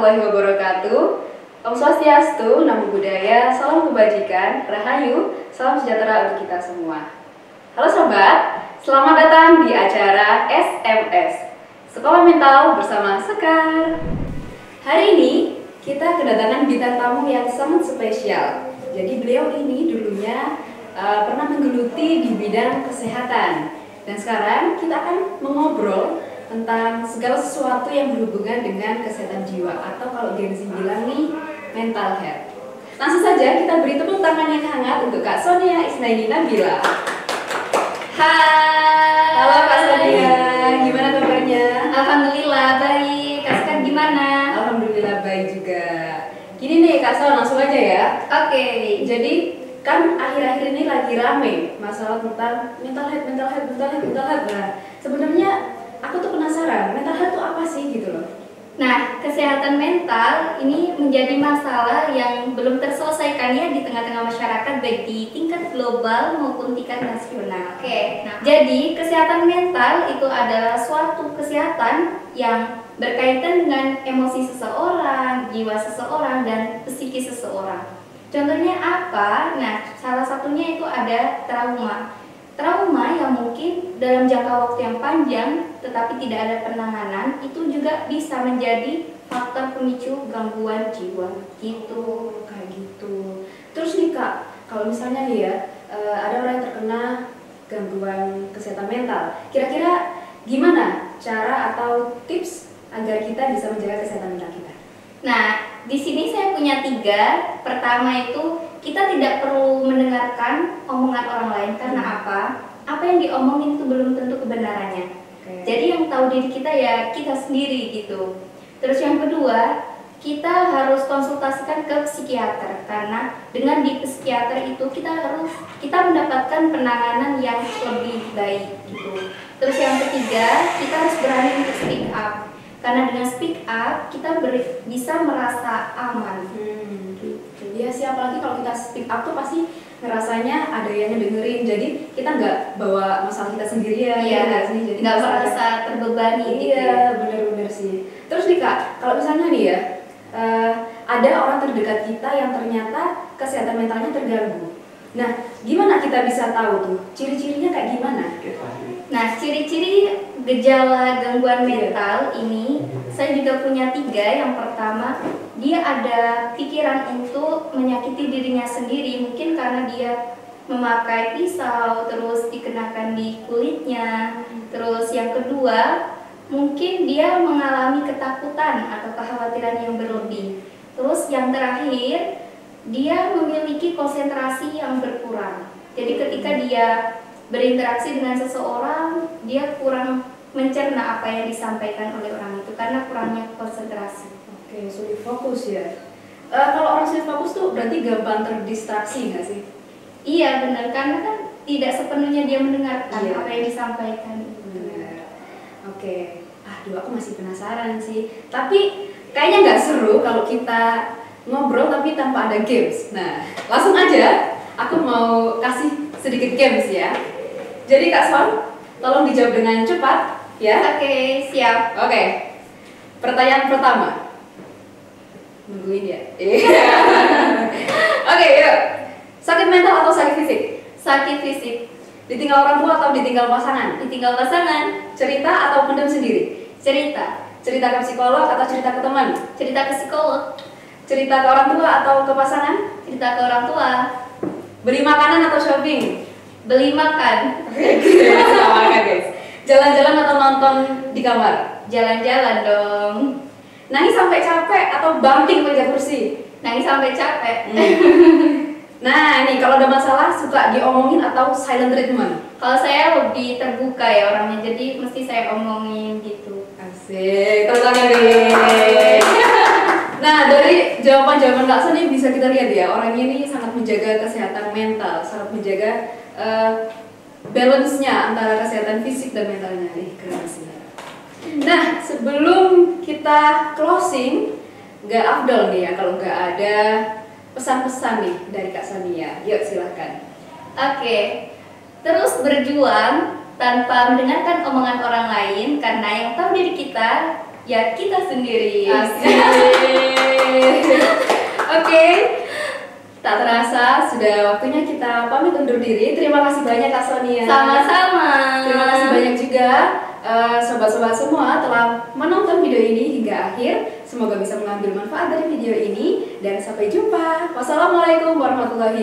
warahmatullahi wabarakatuh. Om Swastiastu, Namo Buddhaya, salam kebajikan, Rahayu, salam sejahtera untuk kita semua. Halo sobat, selamat datang di acara SMS Sekolah Mental bersama Sekar. Hari ini kita kedatangan bintang tamu yang sangat spesial. Jadi beliau ini dulunya pernah menggeluti di bidang kesehatan. Dan sekarang kita akan mengobrol tentang segala sesuatu yang berhubungan dengan kesehatan jiwa, atau kalau Gen Z bilang nih, mental health. Langsung saja kita beri tepuk tangan yang hangat untuk Kak Sonia Isnaini Nabila. Hai. Halo Kak Sonia, gimana kabarnya? Alhamdulillah baik. Kak Sekar gimana? Alhamdulillah baik juga. Gini nih Kak Son, langsung aja ya. Oke. Jadi kan akhir-akhir ini lagi rame masalah tentang mental health. Nah, sebenarnya aku tuh penasaran, mental health itu apa sih gitu loh. Nah, kesehatan mental ini menjadi masalah yang belum terselesaikan ya di tengah-tengah masyarakat, baik di tingkat global maupun tingkat nasional. Oke. Nah, jadi kesehatan mental itu adalah suatu kesehatan yang berkaitan dengan emosi seseorang, jiwa seseorang, dan psikis seseorang. Contohnya apa? Nah, salah satunya itu ada trauma. Trauma yang mungkin dalam jangka waktu yang panjang tetapi tidak ada penanganan itu juga bisa menjadi faktor pemicu gangguan jiwa gitu. Kayak gitu. Terus nih Kak, kalau misalnya nih ya, ada orang yang terkena gangguan kesehatan mental, kira-kira gimana cara atau tips agar kita bisa menjaga kesehatan mental kita? Nah, di sini saya punya 3. Pertama itu kita tidak perlu mendengarkan omongan orang lain karena apa? Apa yang diomongin itu belum tentu kebenarannya. Jadi yang tahu diri kita ya kita sendiri gitu. Terus yang kedua, kita harus konsultasikan ke psikiater karena dengan di psikiater itu kita mendapatkan penanganan yang lebih baik gitu. Terus yang ketiga, kita harus berani untuk speak up. Karena dengan speak up kita bisa merasa aman. Gitu. Ya sih, apalagi kalau kita speak up tuh pasti ngerasanya ada yang dengerin. Jadi kita nggak bawa masalah kita sendirian. Iya, sih. Jadi nggak merasa terbebani. Iya, benar-benar sih. Terus nih Kak, kalau misalnya nih ya, ada orang terdekat kita yang ternyata kesehatan mentalnya terganggu. Nah, gimana kita bisa tahu tuh ciri-cirinya kayak gimana? Nah, ciri-ciri gejala gangguan mental ini saya juga punya 3. Yang pertama, dia ada pikiran untuk menyakiti dirinya sendiri, mungkin karena dia memakai pisau terus dikenakan di kulitnya. Terus yang kedua, mungkin dia mengalami ketakutan atau kekhawatiran yang berlebih. Terus yang terakhir, dia memiliki konsentrasi yang berkurang. Jadi ketika dia berinteraksi dengan seseorang, dia kurang mencerna apa yang disampaikan oleh orang itu karena kurangnya konsentrasi. Oke, sulit fokus ya. Kalau orang sulit fokus tuh berarti gampang terdistraksi nggak sih? Iya benar, karena kan tidak sepenuhnya dia mendengarkan apa yang disampaikan. Benar. Oke, aduh aku masih penasaran sih. Tapi kayaknya nggak seru kalau kita ngobrol tapi tanpa ada games. Nah, langsung aja aku mau kasih sedikit games ya. Jadi Kak Son, tolong dijawab dengan cepat ya. Oke, siap. Oke. Pertanyaan pertama. Nungguin ya. Oke, yuk. Sakit mental atau sakit fisik? Sakit fisik. Ditinggal orang tua atau ditinggal pasangan? Ditinggal pasangan. Cerita atau pendam sendiri? Cerita. Cerita ke psikolog atau cerita ke teman? Cerita ke psikolog. Cerita ke orang tua atau ke pasangan? Cerita ke orang tua. Beli makanan atau shopping? Beli makan. Sama makan guys. Jalan-jalan atau nonton di kamar? Jalan-jalan dong. Nangis sampai capek atau banting meja kursi? Nangis sampai capek. Nah, nih kalau ada masalah suka diomongin atau silent treatment? Kalau saya lebih terbuka ya orangnya, jadi mesti saya omongin gitu. Asik, tepuk tangan deh. Nah, dari jawaban-jawaban Kak Son ini bisa kita lihat ya, orang ini sangat menjaga kesehatan mental, sangat menjaga balance-nya antara kesehatan fisik dan mentalnya. Keren sih. Nah, sebelum kita closing, nggak afdol nih ya kalau nggak ada pesan-pesan nih dari Kak Sonia. Yuk silahkan. Oke, terus berjuang tanpa mendengarkan omongan orang lain, karena yang tahu diri kita ya kita sendiri. Asik. Oke, tak terasa sudah waktunya kita pamit undur diri. Terima kasih banyak Kak Sonia. Sama-sama. Terima kasih banyak juga sobat-sobat semua telah menonton video ini hingga akhir. Semoga bisa mengambil manfaat dari video ini dan sampai jumpa. Wassalamualaikum warahmatullahi wabarakatuh.